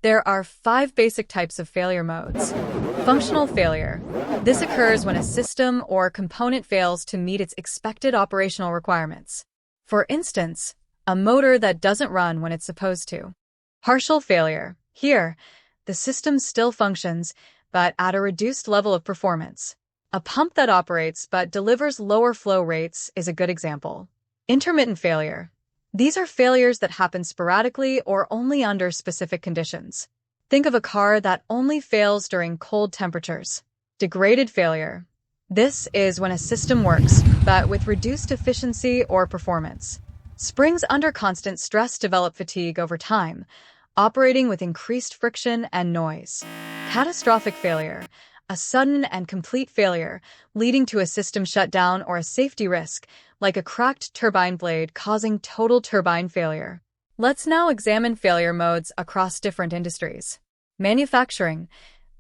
There are 5 basic types of failure modes. Functional failure. This occurs when a system or component fails to meet its expected operational requirements. For instance, a motor that doesn't run when it's supposed to. Partial failure. Here, the system still functions, but at a reduced level of performance. A pump that operates but delivers lower flow rates is a good example. Intermittent failure. These are failures that happen sporadically or only under specific conditions. Think of a car that only fails during cold temperatures. Degraded failure. This is when a system works, but with reduced efficiency or performance. Springs under constant stress develop fatigue over time, operating with increased friction and noise. Catastrophic failure. A sudden and complete failure, leading to a system shutdown or a safety risk, like a cracked turbine blade causing total turbine failure. Let's now examine failure modes across different industries. Manufacturing.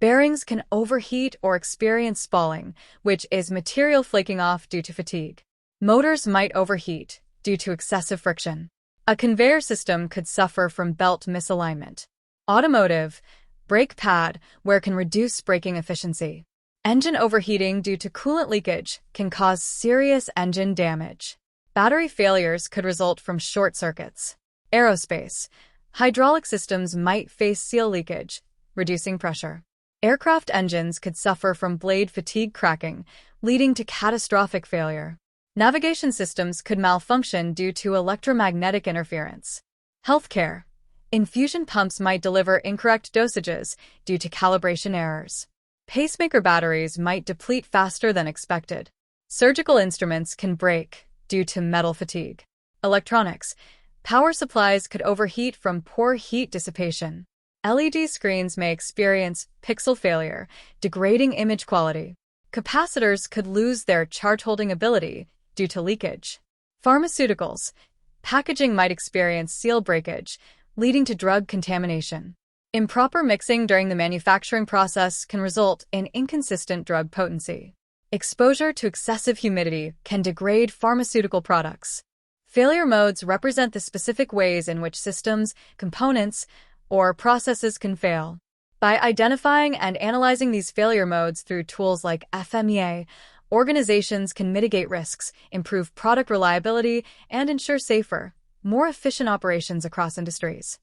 Bearings can overheat or experience spalling, which is material flaking off due to fatigue. Motors might overheat due to excessive friction. A conveyor system could suffer from belt misalignment. Automotive. Brake pad wear can reduce braking efficiency. Engine overheating due to coolant leakage can cause serious engine damage. Battery failures could result from short circuits. Aerospace. Hydraulic systems might face seal leakage, reducing pressure. Aircraft engines could suffer from blade fatigue cracking, leading to catastrophic failure. Navigation systems could malfunction due to electromagnetic interference. Healthcare. Infusion pumps might deliver incorrect dosages due to calibration errors. Pacemaker batteries might deplete faster than expected. Surgical instruments can break due to metal fatigue. Electronics. Power supplies could overheat from poor heat dissipation. LED screens may experience pixel failure, degrading image quality. Capacitors could lose their charge-holding ability due to leakage. Pharmaceuticals. Packaging might experience seal breakage, leading to drug contamination. Improper mixing during the manufacturing process can result in inconsistent drug potency. Exposure to excessive humidity can degrade pharmaceutical products. Failure modes represent the specific ways in which systems, components, or processes can fail. By identifying and analyzing these failure modes through tools like FMEA, organizations can mitigate risks, improve product reliability, and ensure safer, more efficient operations across industries.